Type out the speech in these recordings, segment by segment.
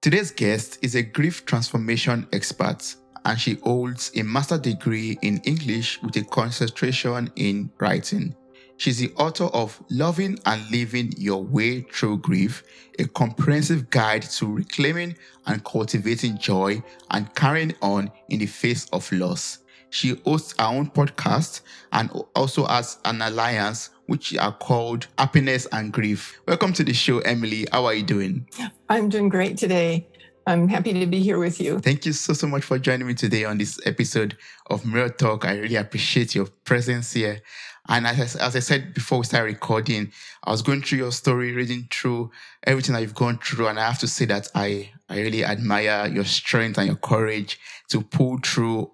Today's guest is a grief transformation expert, and she holds a master's degree in English with a concentration in writing. She's the author of Loving and Living Your Way Through Grief, a comprehensive guide to reclaiming and cultivating joy and carrying on in the face of loss. She hosts her own podcast and also has an alliance which are called Happiness and Grief. Welcome to the show, Emily. How are you doing? I'm doing great today. I'm happy to be here with you. Thank you so much for joining me today on this episode of Mirror Talk. I really appreciate your presence here. And as I said before we started recording, I was going through your story, reading through everything that you've gone through. And I have to say that I really admire your strength and your courage to pull through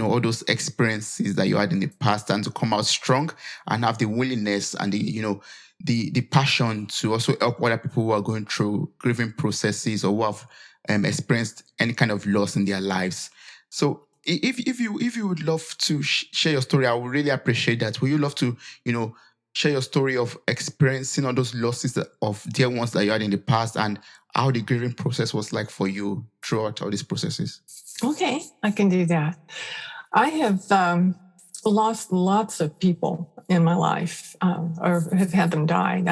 all those experiences that you had in the past and to come out strong and have the willingness and the passion to also help other people who are going through grieving processes or who have experienced any kind of loss in their lives. So if you would love to share your story, I would really appreciate that. Would you love to, share your story of experiencing all those losses of dear ones that you had in the past and how the grieving process was like for you throughout all these processes? Okay, I can do that. I have lost lots of people in my life or have had them die.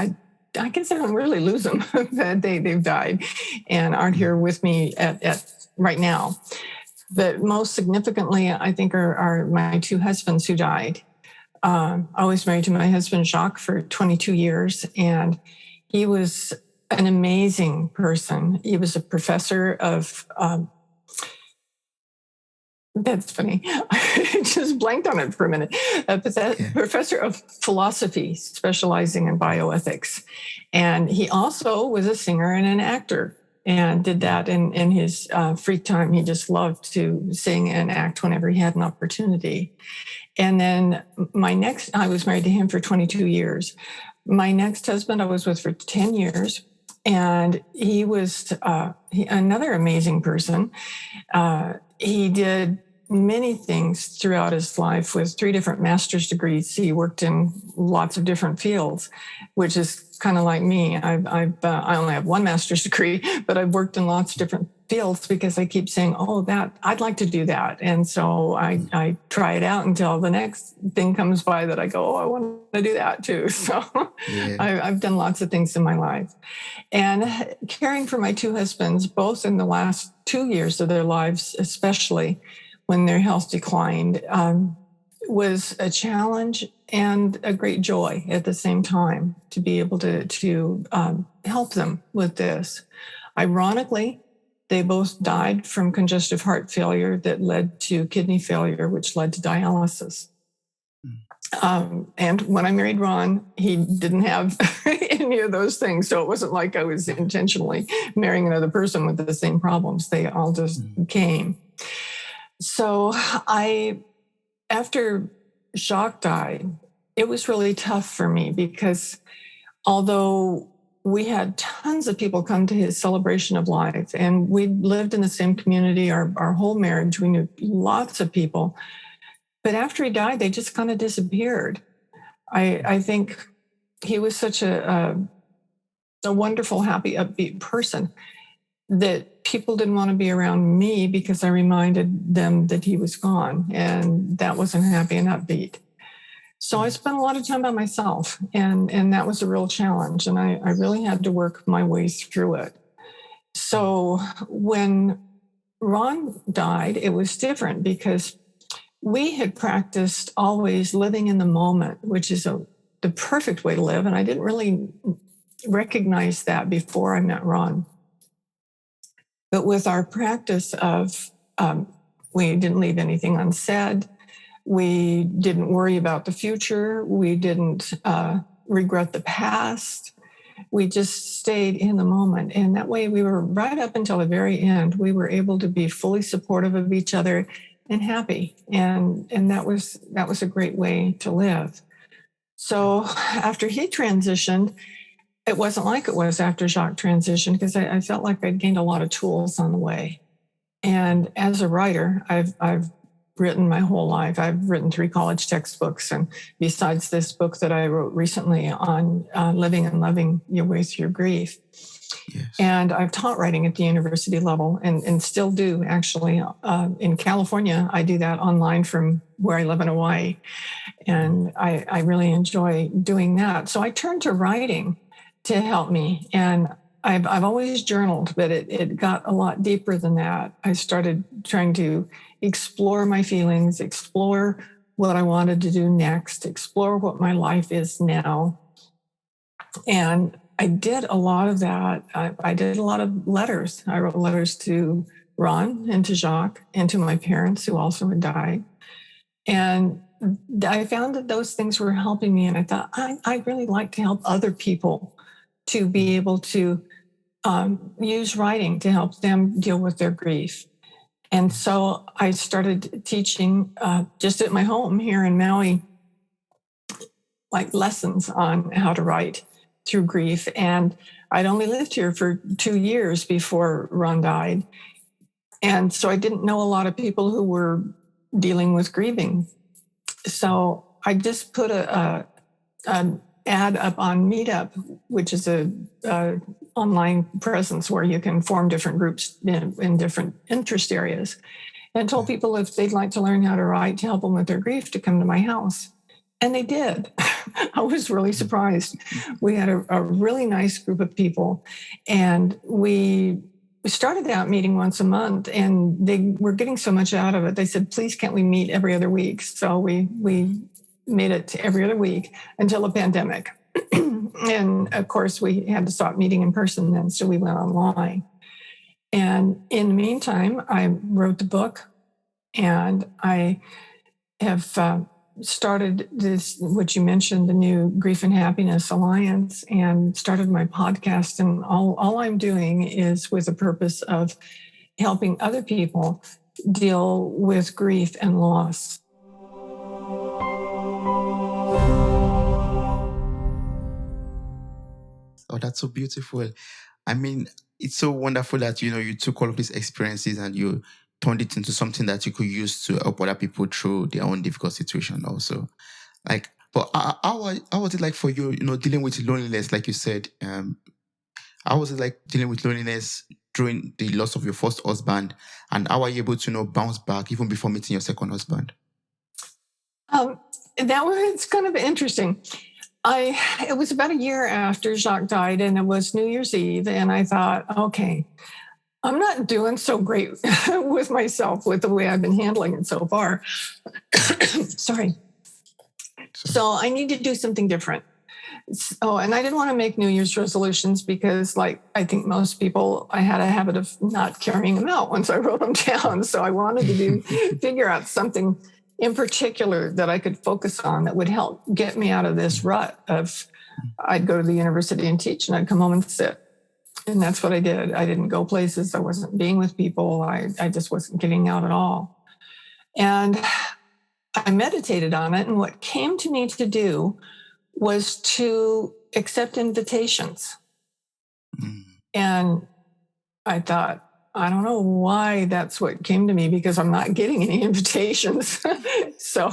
I consider them really lose them that they've died and aren't here with me at right now. But most significantly, I think are my two husbands who died. I was married to my husband, Jacques, for 22 years, and he was an amazing person. He was a professor of that's funny. I just blanked on it for a minute. Professor of philosophy, specializing in bioethics. And he also was a singer and an actor and did that in his free time. He just loved to sing and act whenever he had an opportunity. And then I was married to him for 22 years. My next husband I was with for 10 years. And he was another amazing person. He did many things throughout his life with 3 different master's degrees. He worked in lots of different fields, which is kind of like me. I only have 1 master's degree, but I've worked in lots of different fields because I keep saying, I'd like to do that. And so I try it out until the next thing comes by that I go, I want to do that too. So yeah. I've done lots of things in my life. And caring for my 2 husbands, both in the last 2 years of their lives, especially when their health declined, was a challenge and a great joy at the same time to be able to help them with this. Ironically, they both died from congestive heart failure that led to kidney failure, which led to dialysis. And when I married Ron, he didn't have any of those things. So it wasn't like I was intentionally marrying another person with the same problems. They all just came. So after Jacques died, it was really tough for me because although we had tons of people come to his celebration of life and we lived in the same community, our whole marriage, we knew lots of people. But after he died, they just kind of disappeared. I think he was such a wonderful, happy, upbeat person that people didn't want to be around me because I reminded them that he was gone, and that wasn't happy and upbeat. So I spent a lot of time by myself, and that was a real challenge, and I really had to work my way through it. So when Ron died, it was different because we had practiced always living in the moment, which is the perfect way to live, and I didn't really recognize that before I met Ron. But with our practice of, we didn't leave anything unsaid. We didn't worry about the future. We didn't regret the past. We just stayed in the moment. And that way we were right up until the very end. We were able to be fully supportive of each other and happy. And that was a great way to live. So after he transitioned, it wasn't like it was after Jacques transitioned because I felt like I'd gained a lot of tools on the way. And as a writer, I've written my whole life. I've written 3 college textbooks. And besides this book that I wrote recently on living and loving your way through grief. Yes. And I've taught writing at the university level and still do, actually. In California, I do that online from where I live in Hawaii. And I really enjoy doing that. So I turned to writing to help me. And I've always journaled, but it got a lot deeper than that. I started trying to explore my feelings, explore what I wanted to do next, explore what my life is now. And I did a lot of that. I did a lot of letters. I wrote letters to Ron and to Jacques and to my parents, who also had died. And I found that those things were helping me. And I thought, I really like to help other people to be able to use writing to help them deal with their grief. And so I started teaching just at my home here in Maui, like lessons on how to write through grief. And I'd only lived here for 2 years before Ron died. And so I didn't know a lot of people who were dealing with grieving. So I just put an ad up on Meetup, which is a online presence where you can form different groups in different interest areas, and told people if they'd like to learn how to write to help them with their grief to come to my house. And they did. I was really surprised. We had a really nice group of people, and we started out meeting once a month, and they were getting so much out of it. They said, please, can't we meet every other week? So we made it to every other week until the pandemic. And of course, we had to stop meeting in person then, so we went online. And in the meantime, I wrote the book, and I have started this, what you mentioned, the new Grief and Happiness Alliance, and started my podcast. And all I'm doing is with the purpose of helping other people deal with grief and loss. Oh, that's so beautiful. I mean, it's so wonderful that, you took all of these experiences and you turned it into something that you could use to help other people through their own difficult situation also. Like, but how was it like for you, dealing with loneliness, like you said? How was it like dealing with loneliness during the loss of your first husband? And how are you able to, bounce back even before meeting your second husband? It's kind of interesting. It was about a year after Jacques died, and it was New Year's Eve, and I thought, okay, I'm not doing so great with myself with the way I've been handling it so far. Sorry. So I need to do something different. So, and I didn't want to make New Year's resolutions because, like I think most people, I had a habit of not carrying them out once I wrote them down. So I wanted to figure out something in particular that I could focus on that would help get me out of this rut of I'd go to the university and teach, and I'd come home and sit. And that's what I did. I didn't go places. I wasn't being with people. I just wasn't getting out at all. And I meditated on it. And what came to me to do was to accept invitations. And I thought, I don't know why that's what came to me, because I'm not getting any invitations. So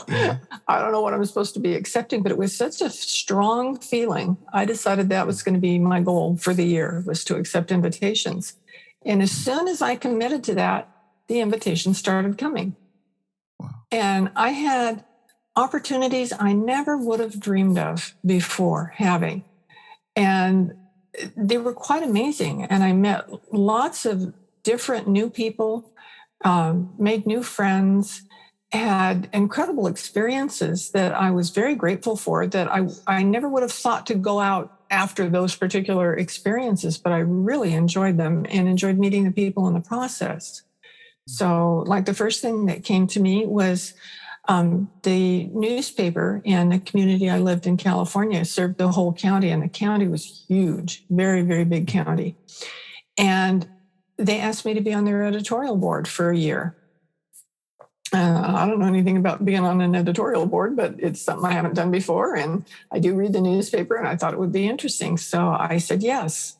I don't know what I'm supposed to be accepting, but it was such a strong feeling. I decided that was going to be my goal for the year, was to accept invitations. And as soon as I committed to that, the invitations started coming. Wow. And I had opportunities I never would have dreamed of before having. And they were quite amazing. And I met lots of different new people, made new friends, had incredible experiences that I was very grateful for, that I never would have thought to go out after those particular experiences, but I really enjoyed them and enjoyed meeting the people in the process. So, like, the first thing that came to me was the newspaper in the community I lived in California served the whole county, and the county was huge, very, very big county. And they asked me to be on their editorial board for a year. I don't know anything about being on an editorial board, but it's something I haven't done before. And I do read the newspaper, and I thought it would be interesting. So I said yes.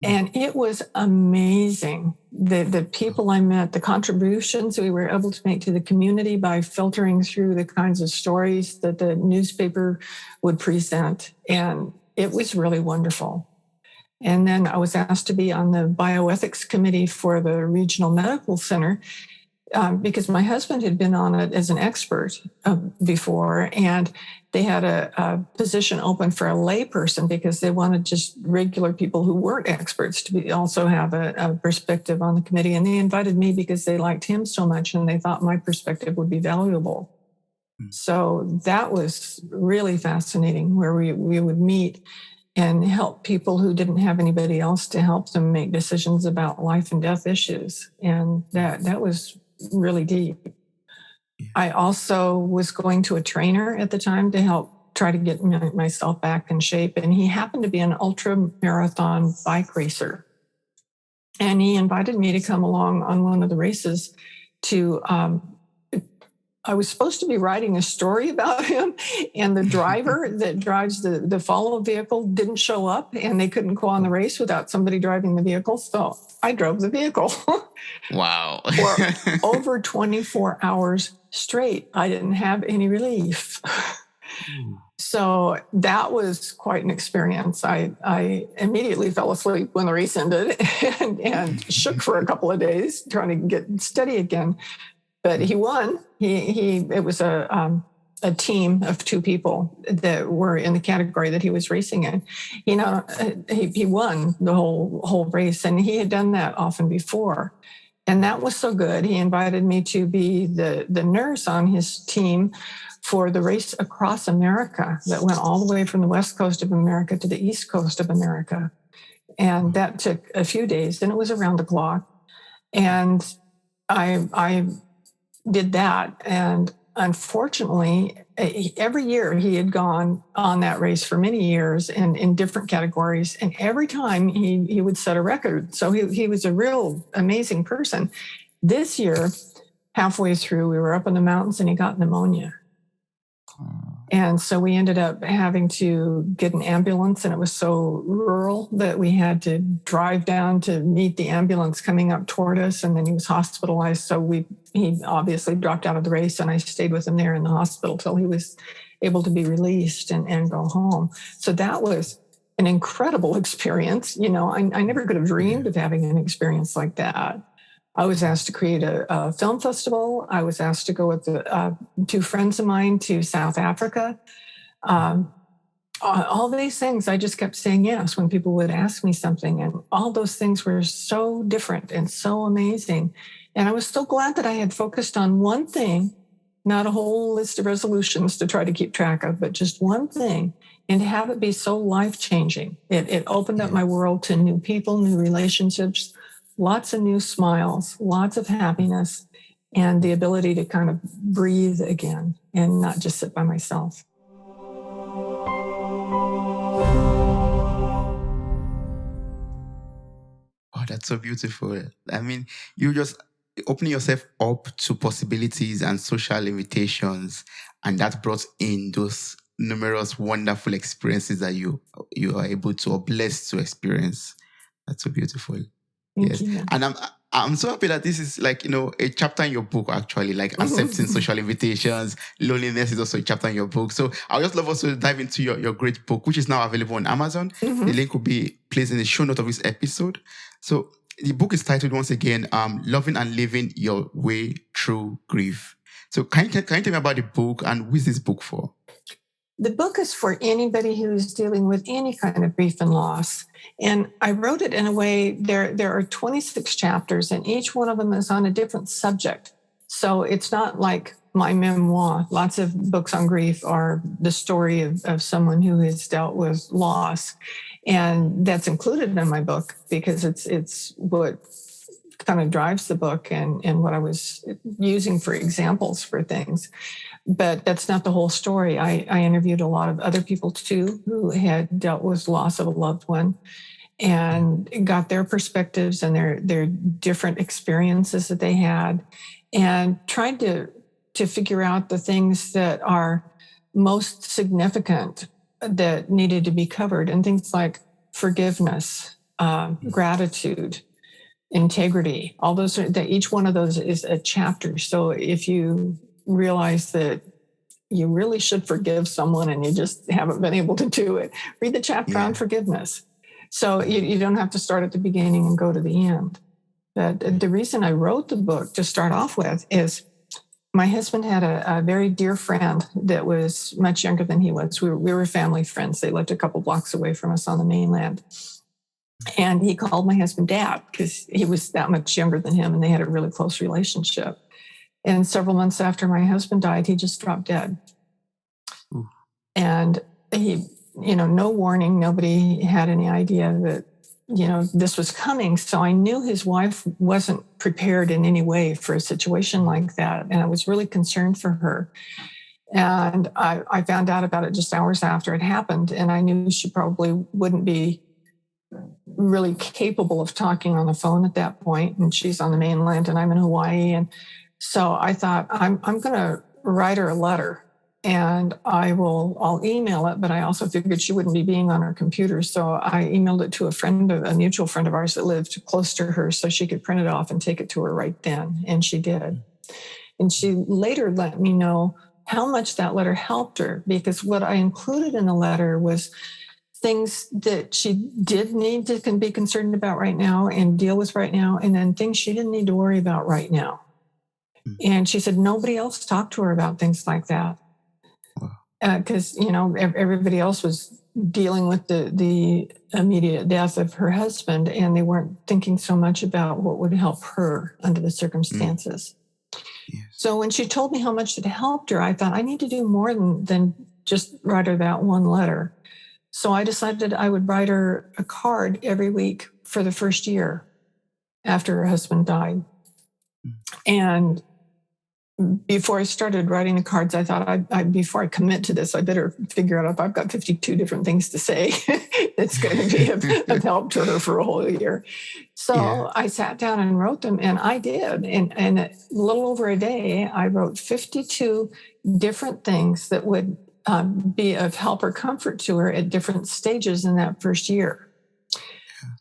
And it was amazing. The people I met, the contributions we were able to make to the community by filtering through the kinds of stories that the newspaper would present. And it was really wonderful. And then I was asked to be on the bioethics committee for the regional medical center, because my husband had been on it as an expert before, and they had a position open for a layperson because they wanted just regular people who weren't experts to also have a perspective on the committee. And they invited me because they liked him so much and they thought my perspective would be valuable. So that was really fascinating, where we would meet and help people who didn't have anybody else to help them make decisions about life and death issues. And that was really deep. Yeah. I also was going to a trainer at the time to help try to get myself back in shape. And he happened to be an ultra marathon bike racer. And he invited me to come along on one of the races to, I was supposed to be writing a story about him, and the driver that drives the follow vehicle didn't show up, and they couldn't go on the race without somebody driving the vehicle. So I drove the vehicle. Wow. For over 24 hours straight. I didn't have any relief. So that was quite an experience. I immediately fell asleep when the race ended and shook for a couple of days trying to get steady again. But he won. It was a team of two people that were in the category that he was racing in. He won the whole race, and he had done that often before. And that was so good. He invited me to be the nurse on his team for the race across America that went all the way from the west coast of America to the east coast of America. And that took a few days, and it was around the clock. And I did that. And unfortunately, every year he had gone on that race for many years and in different categories. And every time he would set a record. So he was a real amazing person. This year, halfway through, we were up in the mountains and he got pneumonia. And so we ended up having to get an ambulance, and it was so rural that we had to drive down to meet the ambulance coming up toward us. And then he was hospitalized. So he obviously dropped out of the race, and I stayed with him there in the hospital till he was able to be released and go home. So that was an incredible experience. I never could have dreamed of having an experience like that. I was asked to create a film festival. I was asked to go with two friends of mine to South Africa. All these things, I just kept saying yes when people would ask me something. And all those things were so different and so amazing. And I was so glad that I had focused on one thing, not a whole list of resolutions to try to keep track of, but just one thing, and to have it be so life-changing. It opened up my world to new people, new relationships, lots of new smiles, lots of happiness, and the ability to kind of breathe again and not just sit by myself. Oh, that's so beautiful. I mean, you just opening yourself up to possibilities and social invitations, and that brought in those numerous wonderful experiences that you are able to or blessed to experience. That's so beautiful. Thank you. And I'm so happy that this is like, a chapter in your book, actually, like accepting social invitations. Loneliness is also a chapter in your book. So I would just love us to dive into your great book, which is now available on Amazon. The link will be placed in the show note of this episode. So the book is titled, once again, Loving and Living Your Way Through Grief. So can you tell me about the book, and who is this book for? The book is for anybody who's dealing with any kind of grief and loss. And I wrote it in a way, there are 26 chapters, and each one of them is on a different subject. So it's not like my memoir. Lots of books on grief are the story of someone who has dealt with loss. And that's included in my book because it's what kind of drives the book and what I was using for examples for things. But that's not the whole story. I interviewed a lot of other people too who had dealt with loss of a loved one and got their perspectives and their different experiences that they had, and tried to figure out the things that are most significant that needed to be covered, and things like forgiveness, gratitude, integrity. All those that each one of those is a chapter. So if you realize that you really should forgive someone and you just haven't been able to do it, read the chapter on forgiveness. So you don't have to start at the beginning and go to the end. But the reason I wrote the book to start off with is my husband had a very dear friend that was much younger than he was. We were family friends. They lived a couple blocks away from us on the mainland. And he called my husband Dad because he was that much younger than him, and they had a really close relationship. And several months after my husband died, he just dropped dead. Ooh. And he, no warning. Nobody had any idea that, this was coming. So I knew his wife wasn't prepared in any way for a situation like that. And I was really concerned for her. And I found out about it just hours after it happened. And I knew she probably wouldn't be really capable of talking on the phone at that point. And she's on the mainland and I'm in Hawaii. And so I thought, I'm going to write her a letter. And I'll email it, but I also figured she wouldn't be being on her computer. So I emailed it to a mutual friend of ours that lived close to her so she could print it off and take it to her right then. And she did. And she later let me know how much that letter helped her, because what I included in the letter was things that she did need to be concerned about right now and deal with right now, and then things she didn't need to worry about right now. And she said nobody else talked to her about things like that. Because everybody else was dealing with the immediate death of her husband, and they weren't thinking so much about what would help her under the circumstances. Yes. So when she told me how much it helped her, I thought I need to do more than just write her that one letter. So I decided I would write her a card every week for the first year after her husband died. And before I started writing the cards, I thought before I commit to this, I better figure out if I've got 52 different things to say. It's going to be of help to her for a whole year. So I sat down and wrote them, and I did. And a little over a day, I wrote 52 different things that would be of help or comfort to her at different stages in that first year.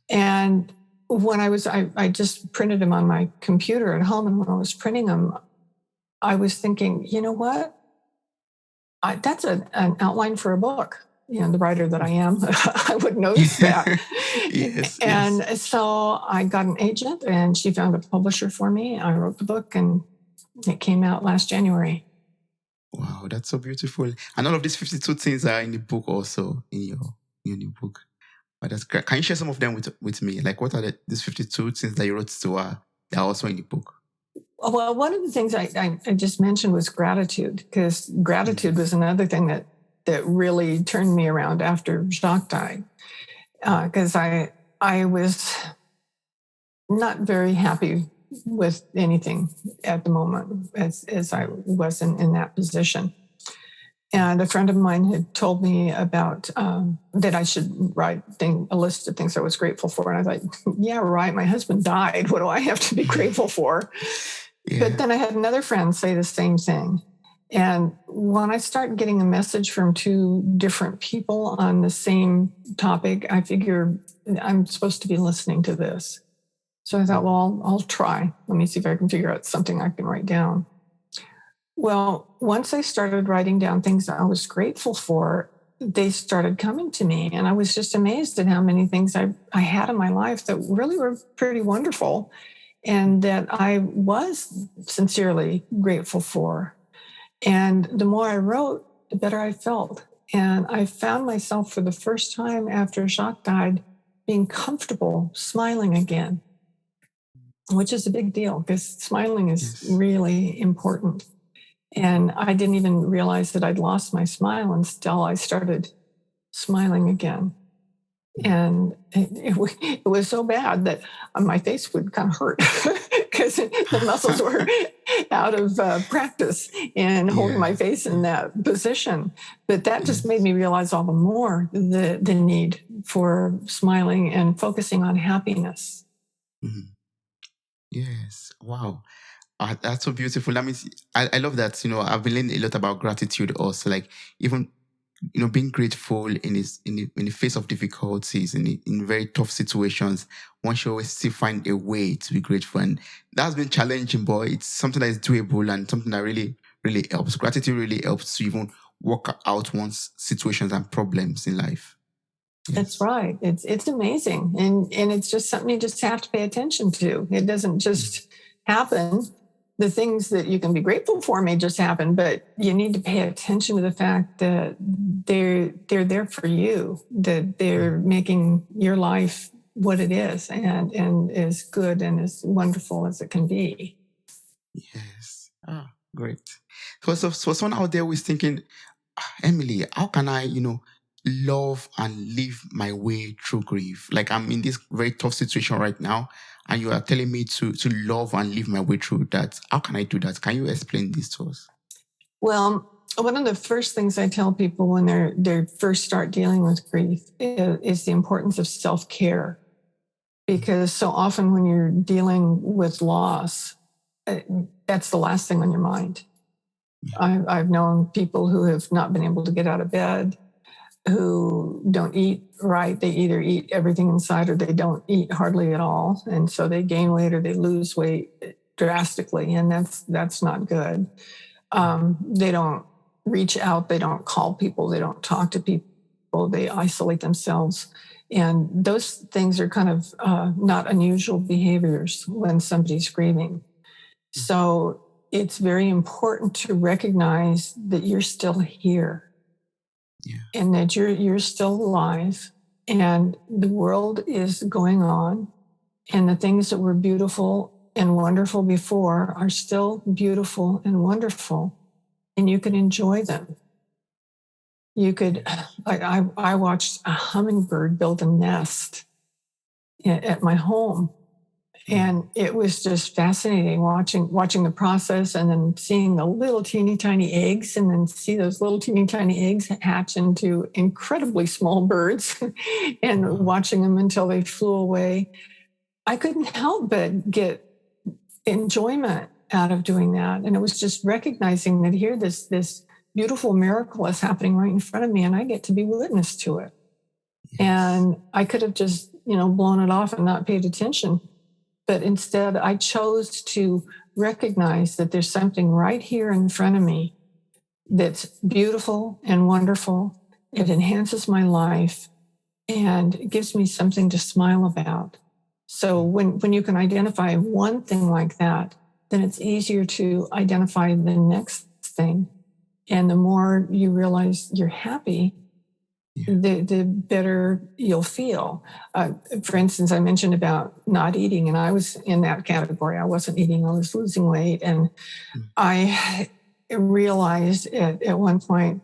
And when I just printed them on my computer at home, and when I was printing them, I was thinking, you know what? That's an outline for a book. The writer that I am, I would notice that. Yes. So I got an agent, and she found a publisher for me. I wrote the book, and it came out last January. Wow, that's so beautiful. And all of these 52 things are in the book also, in your new book. But that's great. Can you share some of them with me? Like, what are these 52 things that you wrote to her that are also in the book? Well, one of the things I just mentioned was gratitude, because gratitude was another thing that really turned me around after Jacques died. Because I was not very happy with anything at the moment as I was in that position. And a friend of mine had told me about that I should write a list of things I was grateful for. And I thought, yeah, right, my husband died. What do I have to be grateful for? Yeah. But then I had another friend say the same thing. And when I start getting a message from two different people on the same topic, I figure I'm supposed to be listening to this. So I thought, well, I'll try. Let me see if I can figure out something I can write down. Well, once I started writing down things I was grateful for, they started coming to me. And I was just amazed at how many things I had in my life that really were pretty wonderful and that I was sincerely grateful for. And the more I wrote, the better I felt. And I found myself for the first time after Jacques died being comfortable smiling again, which is a big deal because smiling is really important. And I didn't even realize that I'd lost my smile until I started smiling again. And it was so bad that my face would kind of hurt because the muscles were out of practice in holding my face in that position. But that just made me realize all the more the need for smiling and focusing on happiness. Mm-hmm. Yes. Wow. That's so beautiful. That means I love that. I've been learning a lot about gratitude also. Like even being grateful in the face of difficulties, in very tough situations, one should always still find a way to be grateful. And that's been challenging, but it's something that is doable and something that really, really helps. Gratitude really helps to even work out one's situations and problems in life. That's right. It's amazing. And it's just something you just have to pay attention to. It doesn't just happen. The things that you can be grateful for may just happen, but you need to pay attention to the fact that they're there for you, that they're making your life what it is and as good and as wonderful as it can be. Yes. Ah, great. So someone out there who is thinking, Emily, how can I, love and live my way through grief? Like I'm in this very tough situation right now, and you are telling me to love and live my way through that. How can I do that? Can you explain this to us? Well, one of the first things I tell people when they first start dealing with grief is the importance of self-care. Because so often when you're dealing with loss, that's the last thing on your mind. I've known people who have not been able to get out of bed, who don't eat right. They either eat everything inside or they don't eat hardly at all. And so they gain weight or they lose weight drastically. And that's not good. They don't reach out. They don't call people. They don't talk to people. They isolate themselves. And those things are kind of not unusual behaviors when somebody's grieving. So it's very important to recognize that you're still here. Yeah. And that you're still alive and the world is going on and the things that were beautiful and wonderful before are still beautiful and wonderful and you can enjoy them. You could, I watched a hummingbird build a nest at my home. And it was just fascinating watching the process and then seeing the little teeny tiny eggs and then see those little teeny tiny eggs hatch into incredibly small birds and watching them until they flew away. I couldn't help but get enjoyment out of doing that. And it was just recognizing that here this beautiful miracle is happening right in front of me and I get to be witness to it. Yes. And I could have just, blown it off and not paid attention. But instead, I chose to recognize that there's something right here in front of me that's beautiful and wonderful. It enhances my life and it gives me something to smile about. So when you can identify one thing like that, then it's easier to identify the next thing. And the more you realize you're happy, the better you'll feel. For instance, I mentioned about not eating, and I was in that category. I wasn't eating, I was losing weight. And I realized at one point,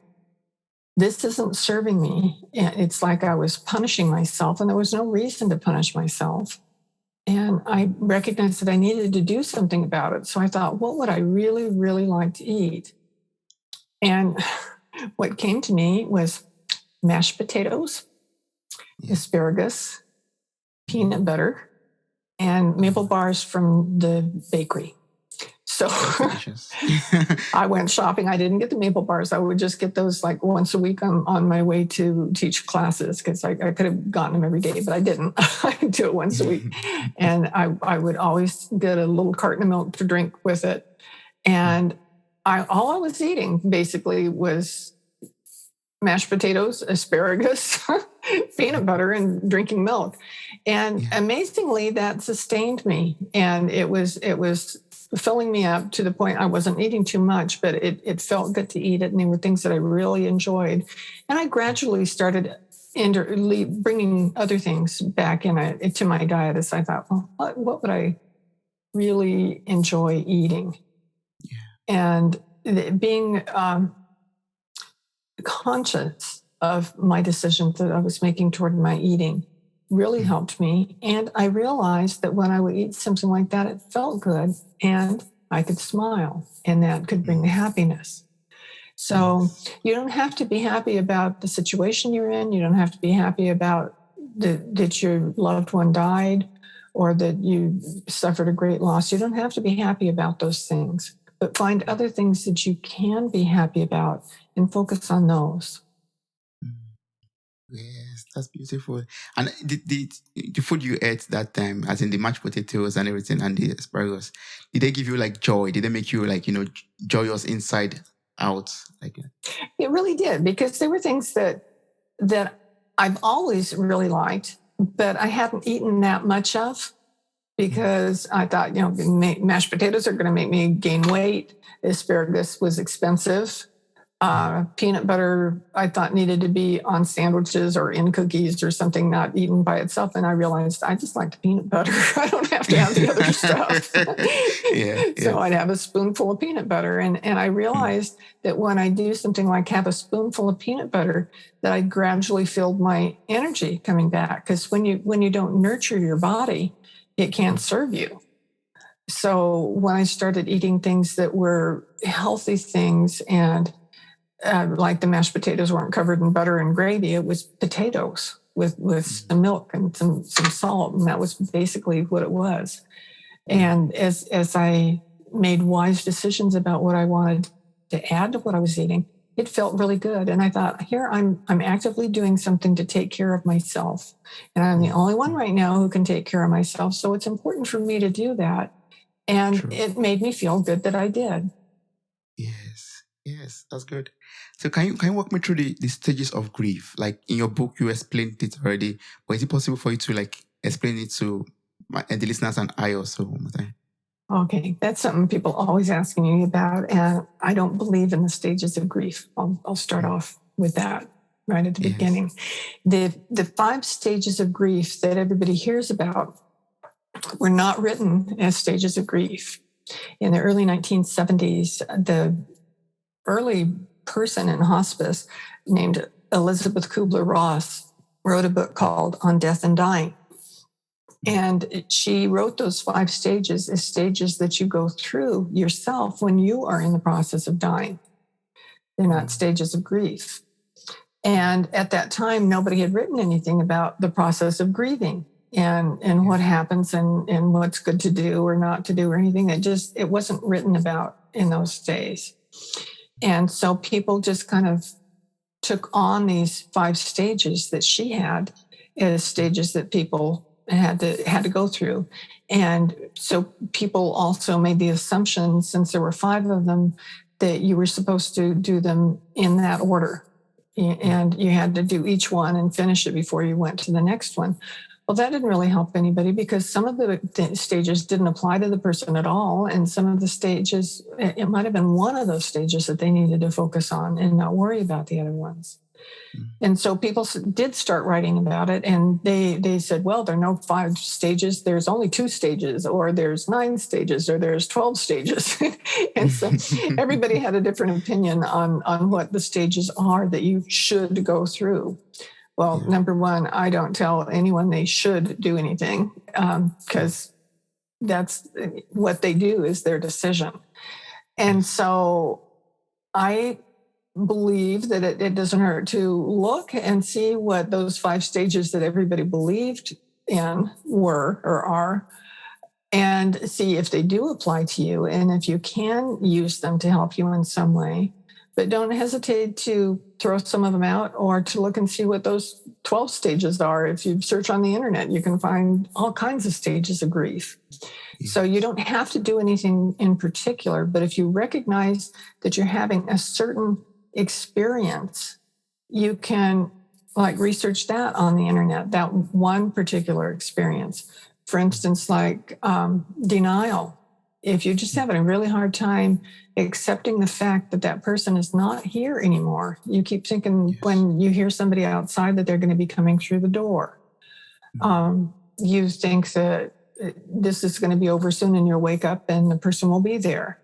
this isn't serving me. It's like I was punishing myself, and there was no reason to punish myself. And I recognized that I needed to do something about it. So I thought, what would I really, really like to eat? And what came to me was mashed potatoes, asparagus, peanut butter, and maple bars from the bakery. So I went shopping. I didn't get the maple bars. I would just get those like once a week on my way to teach classes because I could have gotten them every day, but I didn't. I would do it once a week. And I would always get a little carton of milk to drink with it. And all I was eating basically was mashed potatoes, asparagus, peanut butter, and drinking milk. And amazingly, that sustained me. And it was filling me up to the point I wasn't eating too much, but it felt good to eat it. And they were things that I really enjoyed. And I gradually started bringing other things back into my diet as I thought, well, what would I really enjoy eating? And being conscious of my decisions that I was making toward my eating really helped me. And I realized that when I would eat something like that, it felt good and I could smile and that could bring the happiness. So you don't have to be happy about the situation you're in. You don't have to be happy about that your loved one died or that you suffered a great loss. You don't have to be happy about those things, but find other things that you can be happy about and focus on those. Yes, that's beautiful. And the food you ate that time, as in the mashed potatoes and everything and the asparagus, did they give you like joy? Did they make you like, joyous inside out? Like it really did, because there were things that I've always really liked, but I hadn't eaten that much of because I thought, mashed potatoes are going to make me gain weight. Asparagus was expensive. Peanut butter, I thought, needed to be on sandwiches or in cookies or something, not eaten by itself. And I realized I just like the peanut butter. I don't have to have the other stuff. So I'd have a spoonful of peanut butter. And I realized that when I do something like have a spoonful of peanut butter, that I gradually feel my energy coming back. Because when you don't nurture your body, it can't serve you. So when I started eating things that were healthy things and like the mashed potatoes weren't covered in butter and gravy, it was potatoes with some milk and some salt, and that was basically what it was. And as I made wise decisions about what I wanted to add to what I was eating, it felt really good. And I thought, here I'm actively doing something to take care of myself, and I'm the only one right now who can take care of myself. So it's important for me to do that, and it made me feel good that I did. Yes, that's good. So can you walk me through the stages of grief? Like in your book, you explained it already, but is it possible for you to like explain it to the listeners and I also one more time? Okay, that's something people always ask me about, and I don't believe in the stages of grief. I'll start off with that right at the beginning. The 5 stages of grief that everybody hears about were not written as stages of grief. In the early 1970s, the early person in hospice named Elizabeth Kubler-Ross wrote a book called On Death and Dying. And she wrote those 5 stages as stages that you go through yourself when you are in the process of dying. They're not stages of grief. And at that time, nobody had written anything about the process of grieving and what happens and what's good to do or not to do or anything. It wasn't written about in those days. And so people just kind of took on these 5 stages that she had as stages that people had to go through. And so people also made the assumption, since there were 5 of them, that you were supposed to do them in that order. And you had to do each one and finish it before you went to the next one. Well, that didn't really help anybody because some of the stages didn't apply to the person at all. And some of the stages, it might have been one of those stages that they needed to focus on and not worry about the other ones. And so people did start writing about it, and they said, well, there are no 5 stages. There's only 2 stages, or there's 9 stages, or there's 12 stages. And so everybody had a different opinion on what the stages are that you should go through. Well, number one, I don't tell anyone they should do anything because that's what they do is their decision. And so I believe that it doesn't hurt to look and see what those 5 stages that everybody believed in were or are, and see if they do apply to you and if you can use them to help you in some way. But don't hesitate to throw some of them out or to look and see what those 12 stages are. If you search on the internet, you can find all kinds of stages of grief. So you don't have to do anything in particular, but if you recognize that you're having a certain experience, you can like research that on the internet, that one particular experience. For instance, like denial. If you're just having a really hard time accepting the fact that that person is not here anymore, you keep thinking when you hear somebody outside that they're going to be coming through the door. You think that this is going to be over soon and you'll wake up and the person will be there.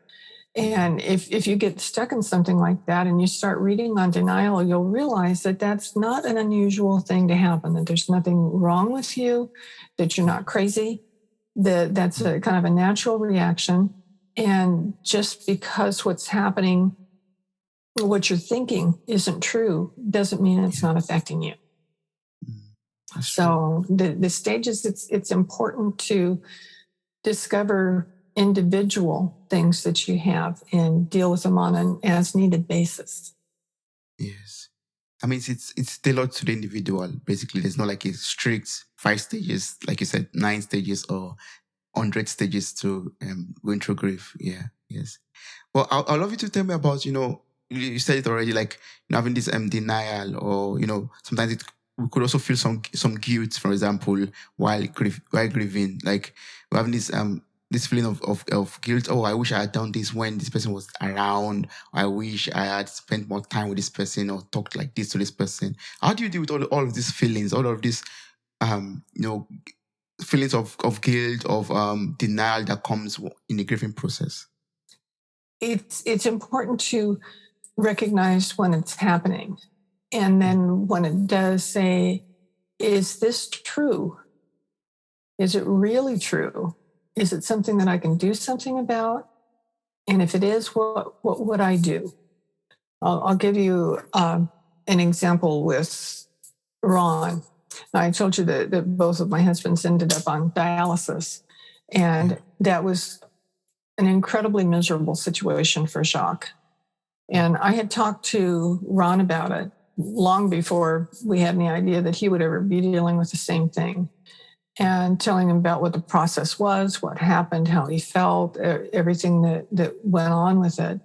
And if you get stuck in something like that and you start reading on denial, you'll realize that that's not an unusual thing to happen, that there's nothing wrong with you, that you're not crazy, that that's a kind of a natural reaction. And just because what's happening, what you're thinking isn't true, doesn't mean it's not affecting you. So the stages, it's important to discover individual things that you have and deal with them on an as needed basis. Yes. I mean, it's tailored to the individual. Basically, there's not like a strict 5 stages, like you said, 9 stages or 100 stages to going through grief. Yeah. Yes. Well, I'd love you to tell me about, you said it already, like having this denial or, sometimes we could also feel some guilt, for example, while grieving. Like we're having this feeling of guilt. Oh, I wish I had done this when this person was around. I wish I had spent more time with this person or talked like this to this person. How do you deal with all of these feelings, all of these feelings of guilt, of denial that comes in the grieving process? It's important to recognize when it's happening. And then when it does, say, is this true? Is it really true? Is it something that I can do something about? And if it is, what would I do? I'll give you an example with Ron. I told you that both of my husbands ended up on dialysis. And that was an incredibly miserable situation for Jacques. And I had talked to Ron about it long before we had any idea that he would ever be dealing with the same thing, and telling him about what the process was, what happened, how he felt, everything that went on with it.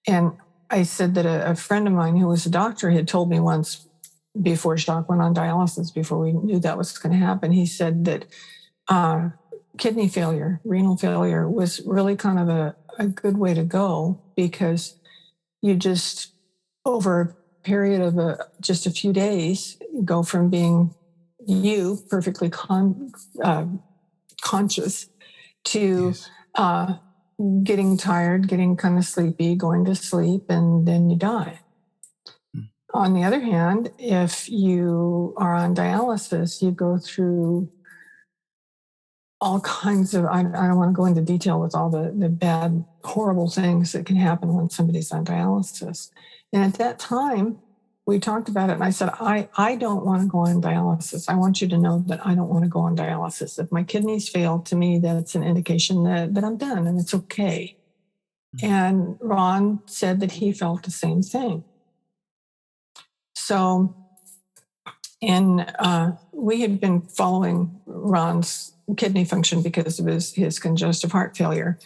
And I said that a friend of mine who was a doctor had told me once, before Jacques went on dialysis, before we knew that was going to happen, he said that kidney failure, renal failure was really kind of a good way to go, because you just, over a period of just a few days, go from being you perfectly conscious to getting tired, getting kind of sleepy, going to sleep, and then you die. On the other hand, if you are on dialysis, you go through all kinds of, I don't want to go into detail with all the bad, horrible things that can happen when somebody's on dialysis. And at that time, we talked about it, and I said, I don't want to go on dialysis. I want you to know that I don't want to go on dialysis. If my kidneys fail, to me, that's an indication that I'm done, and it's okay. And Ron said that he felt the same thing. So, and we had been following Ron's kidney function because of his congestive heart failure.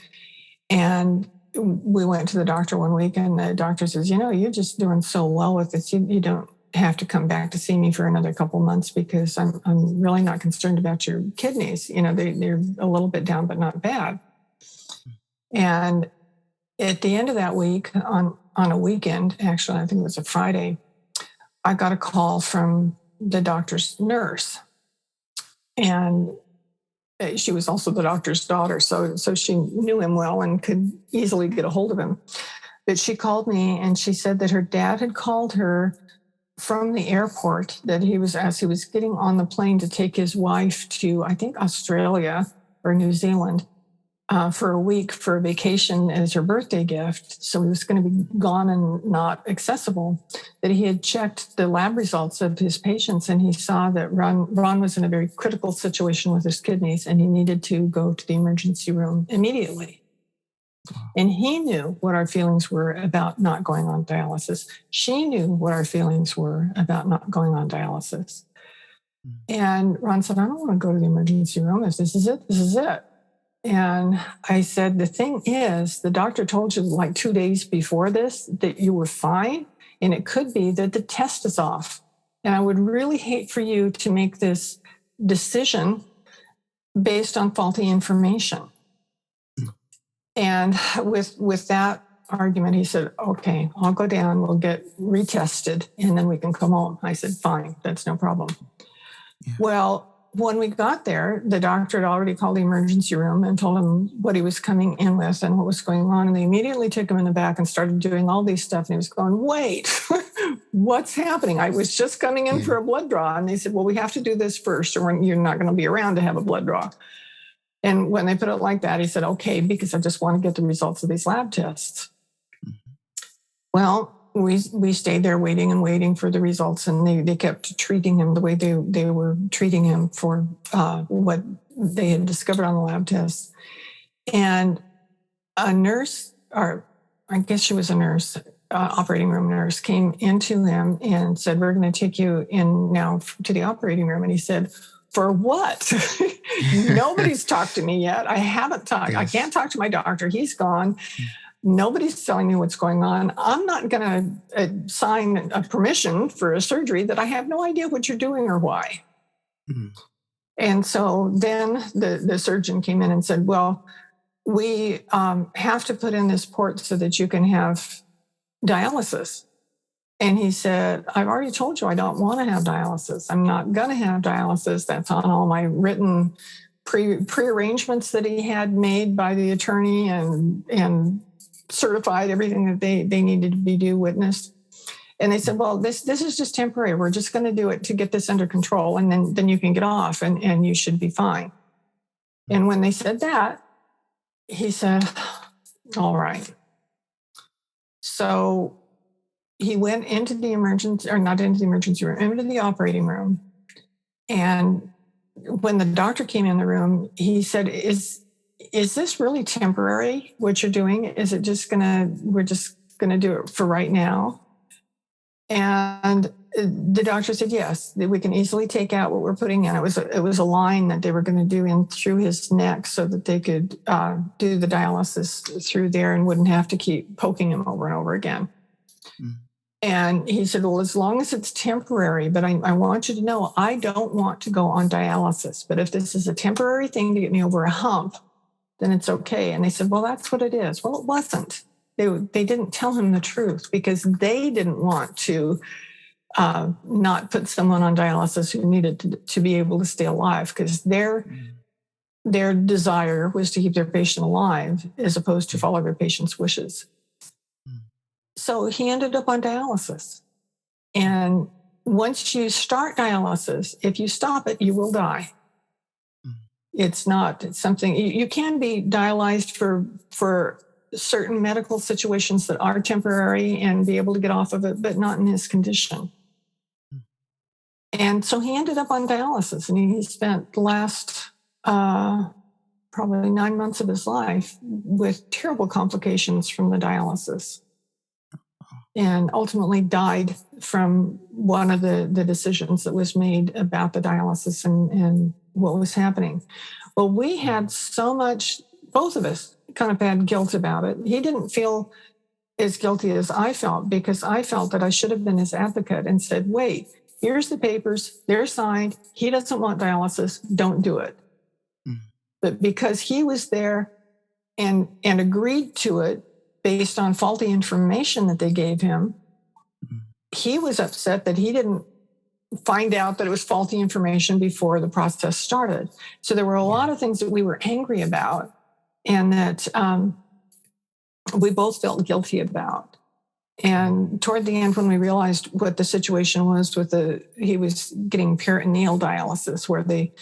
And we went to the doctor one week, and the doctor says, you're just doing so well with this. You don't have to come back to see me for another couple months, because I'm really not concerned about your kidneys. They're a little bit down, but not bad. And at the end of that week, on a weekend, actually, I think it was a Friday, I got a call from the doctor's nurse. And she was also the doctor's daughter, so she knew him well and could easily get a hold of him. But she called me, and she said that her dad had called her from the airport, that as he was getting on the plane to take his wife to, I think, Australia or New Zealand for a week for a vacation as her birthday gift. So he was going to be gone and not accessible. That he had checked the lab results of his patients, and he saw that Ron was in a very critical situation with his kidneys, and he needed to go to the emergency room immediately. And he knew what our feelings were about not going on dialysis. She knew what our feelings were about not going on dialysis. And Ron said, I don't want to go to the emergency room. If this is it, this is it. And I said, the thing is, the doctor told you like 2 days before this that you were fine, and it could be that the test is off. And I would really hate for you to make this decision based on faulty information. And with that argument, he said, okay, I'll go down, we'll get retested, and then we can come home. I said, fine, that's no problem. Yeah. Well, when we got there, the doctor had already called the emergency room and told him what he was coming in with and what was going on. And they immediately took him in the back and started doing all these stuff. And he was going, wait, what's happening? I was just coming in for a blood draw. And they said, well, we have to do this first, or you're not going to be around to have a blood draw. And when they put it like that, he said, okay, because I just want to get the results of these lab tests. Well, we stayed there waiting for the results, and they kept treating him the way they were treating him for what they had discovered on the lab tests. And a nurse, or I guess she was a nurse, operating room nurse, came into him and said, we're going to take you in now to the operating room. And he said, for what? Nobody's talked to me yet. I haven't talked. Yes. I can't talk to my doctor. He's gone. Nobody's telling me what's going on. I'm not going to sign a permission for a surgery that I have no idea what you're doing or why. And so then the surgeon came in and said, well, we have to put in this port so that you can have dialysis. And he said, I've already told you I don't want to have dialysis. I'm not going to have dialysis. That's on all my written pre-arrangements that he had made by the attorney and certified everything that they needed to be due witness. And they said, well, this is just temporary. We're just going to do it to get this under control. And then you can get off and you should be fine. And when they said that, he said, all right. So he went into the emergency, or not into the emergency room, into the operating room. And when the doctor came in the room, he said, is this really temporary, what you're doing? Is it just we're just gonna do it for right now? And the doctor said, yes, we can easily take out what we're putting in. It was a line that they were going to do in through his neck so that they could do the dialysis through there and wouldn't have to keep poking him over and over again. And he said, well, as long as it's temporary, but I want you to know, I don't want to go on dialysis. But if this is a temporary thing to get me over a hump, then it's okay. And they said, well, that's what it is. Well, it wasn't. They didn't tell him the truth because they didn't want to not put someone on dialysis who needed to be able to stay alive, because their desire was to keep their patient alive as opposed to follow their patient's wishes. So he ended up on dialysis. And once you start dialysis, if you stop it, you will die. It's not something you can be dialyzed for certain medical situations that are temporary and be able to get off of it, but not in his condition. And so he ended up on dialysis, and he spent the last probably 9 months of his life with terrible complications from the dialysis, and ultimately died from one of the decisions that was made about the dialysis and what was happening. Well, we had so much, both of us kind of had guilt about it. He didn't feel as guilty as I felt, because I felt that I should have been his advocate and said, wait, here's the papers, they're signed, he doesn't want dialysis, don't do it. But because he was there and agreed to it based on faulty information that they gave him, he was upset that he didn't find out that it was faulty information before the process started. So there were a lot of things that we were angry about and that we both felt guilty about. And toward the end, when we realized what the situation was he was getting peritoneal dialysis, where they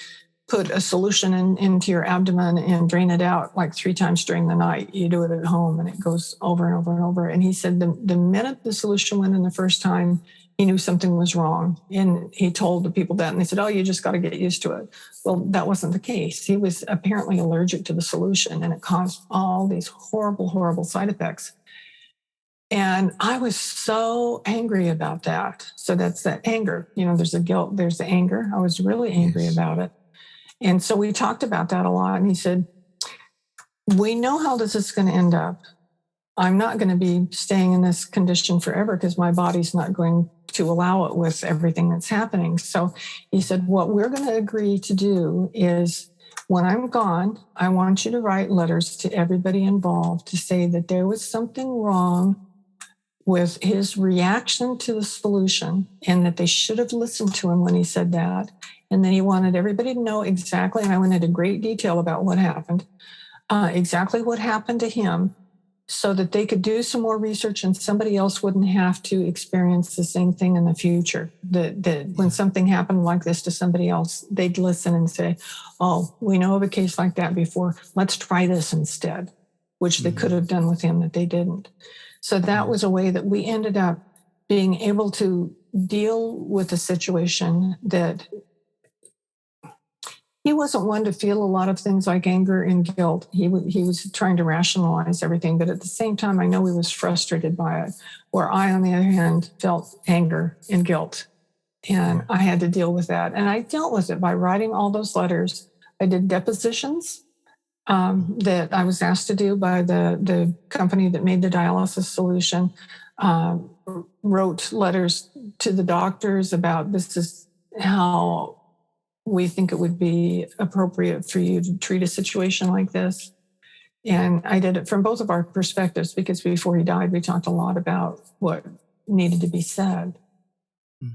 put a solution into your abdomen and drain it out like 3 times during the night. You do it at home and it goes over and over and over. And he said the minute the solution went in the first time, he knew something was wrong. And he told the people that, and they said, oh, you just got to get used to it. Well, that wasn't the case. He was apparently allergic to the solution, and it caused all these horrible, horrible side effects. And I was so angry about that. So that's that anger. There's the guilt, there's the anger. I was really angry about it. And so we talked about that a lot. And he said, we know how this is going to end up. I'm not going to be staying in this condition forever because my body's not going to allow it with everything that's happening. So he said, what we're going to agree to do is when I'm gone, I want you to write letters to everybody involved to say that there was something wrong with his reaction to the solution and that they should have listened to him when he said that. And then he wanted everybody to know exactly, and I went into great detail about what happened, exactly what happened to him, so that they could do some more research and somebody else wouldn't have to experience the same thing in the future. That when something happened like this to somebody else, they'd listen and say, oh, we know of a case like that before. Let's try this instead, which they could have done with him that they didn't. So that was a way that we ended up being able to deal with a situation that he wasn't one to feel a lot of things like anger and guilt. He was trying to rationalize everything, but at the same time, I know he was frustrated by it, where I, on the other hand, felt anger and guilt. And I had to deal with that. And I dealt with it by writing all those letters. I did depositions. that I was asked to do by the company that made the dialysis solution. Wrote letters to the doctors about this is how we think it would be appropriate for you to treat a situation like this. And I did it from both of our perspectives, because before he died, we talked a lot about what needed to be said.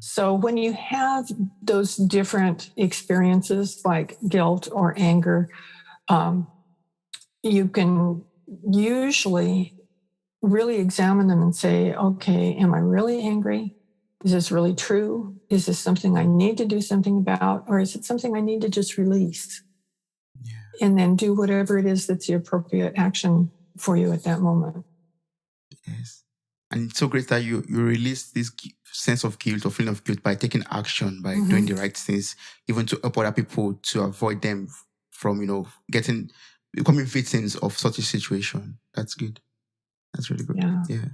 So when you have those different experiences like guilt or anger, you can usually really examine them and say, okay, am I really angry? Is this really true? Is this something I need to do something about? Or is it something I need to just release? And then do whatever it is that's the appropriate action for you at that moment. Yes. And it's so great that you release this sense of guilt or feeling of guilt by taking action, by doing the right things, even to help other people to avoid them from, becoming victims of such a situation. That's good. That's really good. Yeah.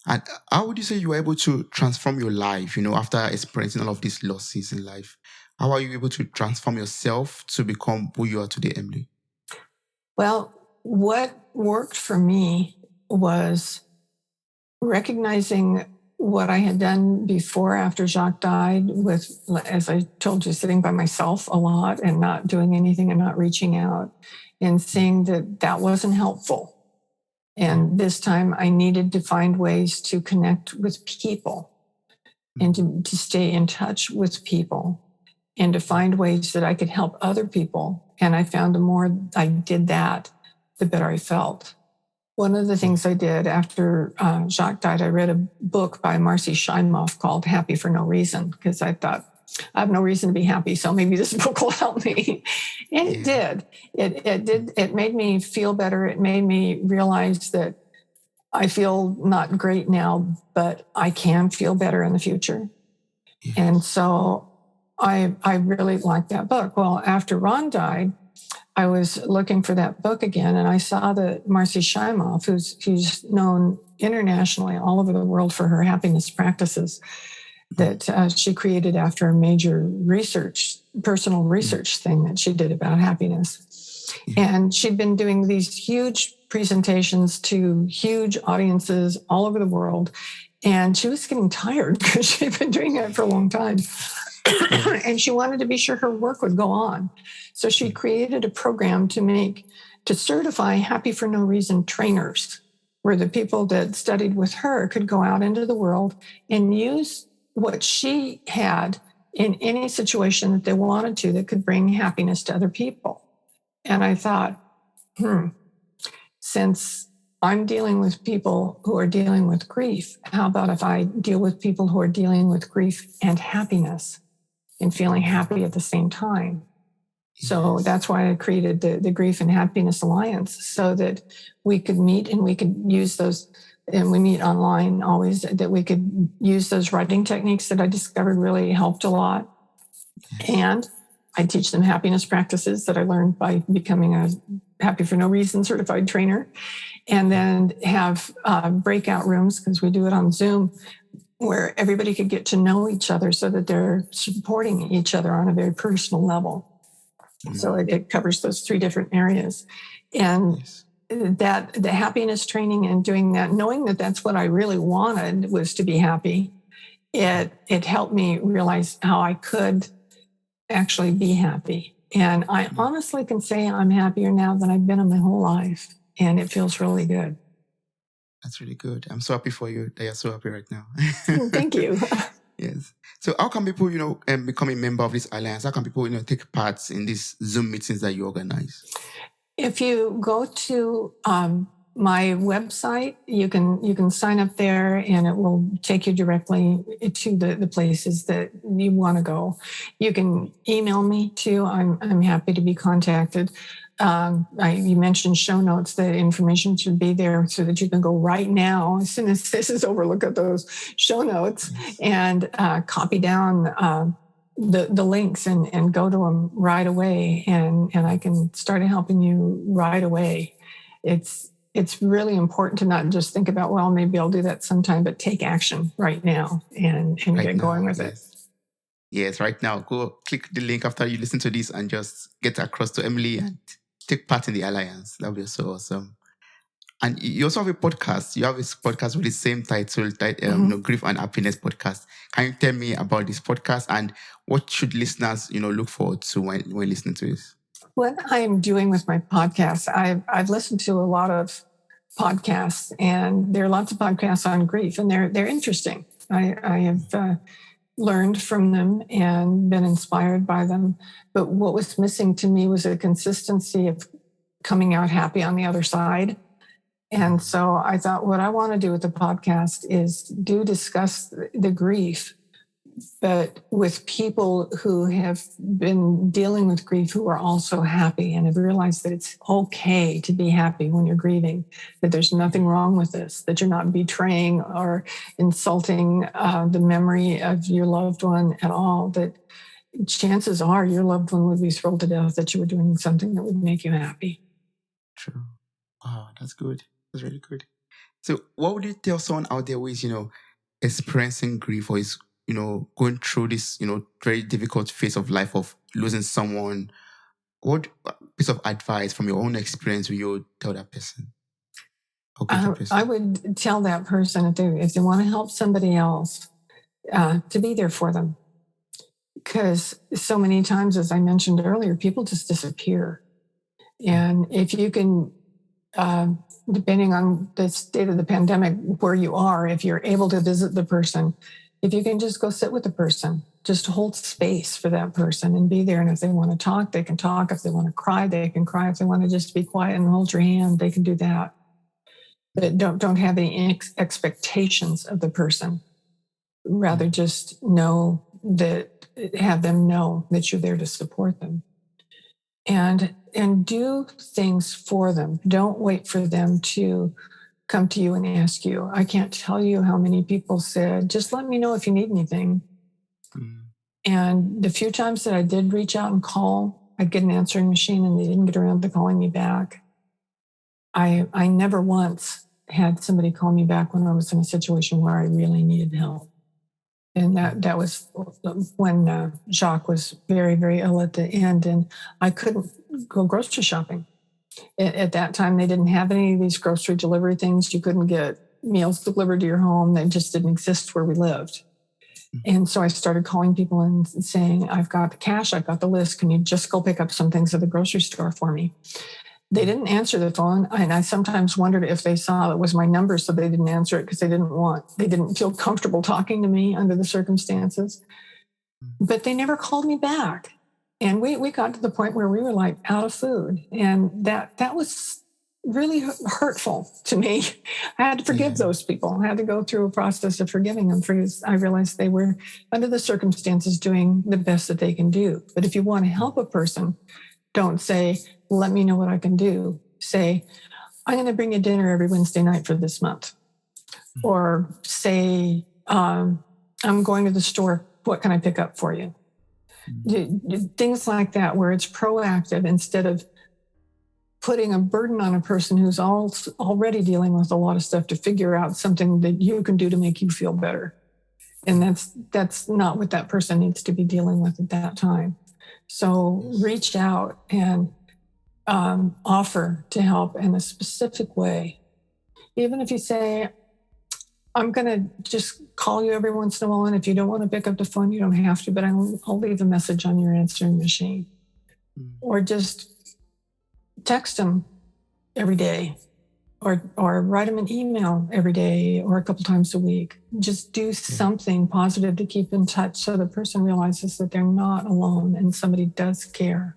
And how would you say you were able to transform your life, after experiencing all of these losses in life? How are you able to transform yourself to become who you are today, Emily? Well, what worked for me was recognizing what I had done before, after Jacques died, with, as I told you, sitting by myself a lot and not doing anything and not reaching out, and seeing that that wasn't helpful. And this time I needed to find ways to connect with people and to stay in touch with people and to find ways that I could help other people. And I found the more I did that, the better I felt. One of the things I did after Jacques died, I read a book by Marcy Shimoff called Happy for No Reason, because I thought, I have no reason to be happy, so maybe this book will help me. And it did. It did. It made me feel better. It made me realize that I feel not great now, but I can feel better in the future. Yes. And so I really liked that book. Well, after Ron died, I was looking for that book again, and I saw that Marcy Shimoff, who's known internationally all over the world for her happiness practices, that she created after a major personal research thing that she did about happiness. And she'd been doing these huge presentations to huge audiences all over the world. And she was getting tired because she'd been doing it for a long time. And she wanted to be sure her work would go on. So she created a program to certify Happy for No Reason trainers, where the people that studied with her could go out into the world and use what she had in any situation that they wanted to that could bring happiness to other people. And I thought, since I'm dealing with people who are dealing with grief, how about if I deal with people who are dealing with grief and happiness and feeling happy at the same time? So that's why I created the Grief and Happiness Alliance, so that we could meet and we could use those, and we meet online always, that we could use those writing techniques that I discovered really helped a lot. And I teach them happiness practices that I learned by becoming a Happy for No Reason certified trainer, and then have breakout rooms, because we do it on Zoom, where everybody could get to know each other so that they're supporting each other on a very personal level. So it covers those three different areas. And that the happiness training and doing that, knowing that that's what I really wanted was to be happy, it helped me realize how I could actually be happy. And I honestly can say I'm happier now than I've been in my whole life. And it feels really good. That's really good. I'm so happy for you that you're so happy right now. Thank you. Yes. So how can people, become a member of this alliance? How can people, take part in these Zoom meetings that you organize? If you go to my website, you can sign up there, and it will take you directly to the places that you want to go. You can email me too. I'm happy to be contacted. You mentioned show notes. The information should be there so that you can go right now, as soon as this is over, look at those show notes and copy down the links and go to them right away. And I can start helping you right away. It's really important to not just think about, well, maybe I'll do that sometime, but take action right now and get going with it. Yes, right now. Go click the link after you listen to this and just get across to Emily and take part in the alliance. That would be so awesome. And you also have a podcast. You have a podcast with the same title, Grief and Happiness Podcast. Can you tell me about this podcast and what should listeners, look forward to when listening to this? What I'm doing with my podcast, I've listened to a lot of podcasts, and there are lots of podcasts on grief, and they're interesting. I have learned from them and been inspired by them. But what was missing to me was a consistency of coming out happy on the other side. And so I thought, what I want to do with the podcast is discuss the grief, but with people who have been dealing with grief who are also happy and have realized that it's okay to be happy when you're grieving, that there's nothing wrong with this, that you're not betraying or insulting the memory of your loved one at all, that chances are your loved one would be thrilled to death that you were doing something that would make you happy. True. Wow, that's good. That's really good. So what would you tell someone out there who is, experiencing grief or is, going through this, very difficult phase of life of losing someone? What piece of advice from your own experience would you tell that person? I would tell that person if they want to help somebody else, to be there for them. Because so many times, as I mentioned earlier, people just disappear. And if you can, depending on the state of the pandemic, where you are, if you're able to visit the person, if you can just go sit with the person, just hold space for that person and be there. And if they want to talk, they can talk. If they want to cry, they can cry. If they want to just be quiet and hold your hand, they can do that. But don't have any expectations of the person. Rather just have them know that you're there to support them. And do things for them. Don't wait for them to come to you and ask you. I can't tell you how many people said, just let me know if you need anything. And the few times that I did reach out and call, I'd get an answering machine and they didn't get around to calling me back. I never once had somebody call me back when I was in a situation where I really needed help. And that was when Jacques was very, very ill at the end, and I couldn't go grocery shopping. At that time, they didn't have any of these grocery delivery things. You couldn't get meals delivered to your home. They just didn't exist where we lived. And so I started calling people and saying, I've got the cash, I've got the list. Can you just go pick up some things at the grocery store for me? They didn't answer the phone, and I sometimes wondered if they saw it was my number, so they didn't answer it because they didn't feel comfortable talking to me under the circumstances. But they never called me back. And we got to the point where we were like out of food. And that was really hurtful to me. I had to forgive those people. I had to go through a process of forgiving them because I realized they were, under the circumstances, doing the best that they can do. But if you want to help a person, don't say, let me know what I can do. Say, I'm going to bring you dinner every Wednesday night for this month. Or say, I'm going to the store. What can I pick up for you? Things like that, where it's proactive instead of putting a burden on a person who's already dealing with a lot of stuff to figure out something that you can do to make you feel better. And that's not what that person needs to be dealing with at that time. So reach out and offer to help in a specific way. Even if you say, I'm going to just call you every once in a while, and if you don't want to pick up the phone, you don't have to, but I'll leave a message on your answering machine. Or just text them every day, or write them an email every day or a couple times a week. Just do something positive to keep in touch so the person realizes that they're not alone and somebody does care.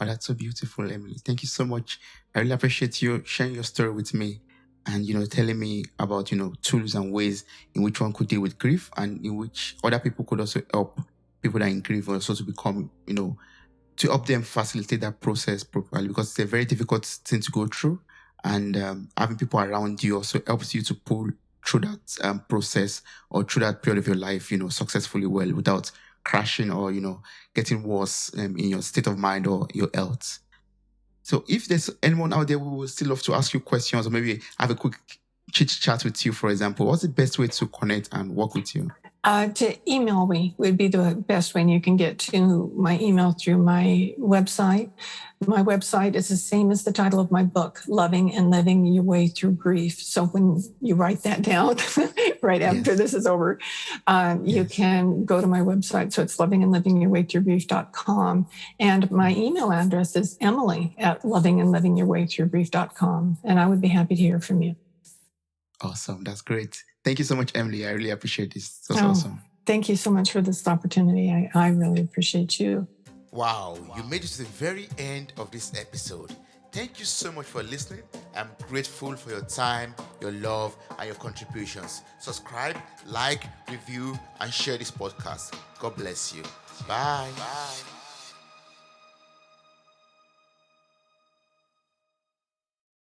Oh, that's so beautiful, Emily. Thank you so much. I really appreciate you sharing your story with me and, telling me about, tools and ways in which one could deal with grief and in which other people could also help people that are in grief also to become, to help them facilitate that process properly, because it's a very difficult thing to go through. And having people around you also helps you to pull through that process or through that period of your life, successfully well without crashing or, getting worse in your state of mind or your health. So if there's anyone out there who would still love to ask you questions or maybe have a quick chit chat with you, for example, what's the best way to connect and work with you? To email me would be the best way, and you can get to my email through my website. My website is the same as the title of my book, Loving and Living Your Way Through Grief. So when you write that down right after Yes. this is over, you Yes. can go to my website. So it's lovingandlivingyourwaythroughgrief.com. And my email address is emily@lovingandlivingyourwaythroughgrief.com. And I would be happy to hear from you. Awesome. That's great. Thank you so much, Emily. I really appreciate this. That's awesome. Thank you so much for this opportunity. I really appreciate you. Wow, you made it to the very end of this episode. Thank you so much for listening. I'm grateful for your time, your love, and your contributions. Subscribe, like, review, and share this podcast. God bless you. Bye. Bye.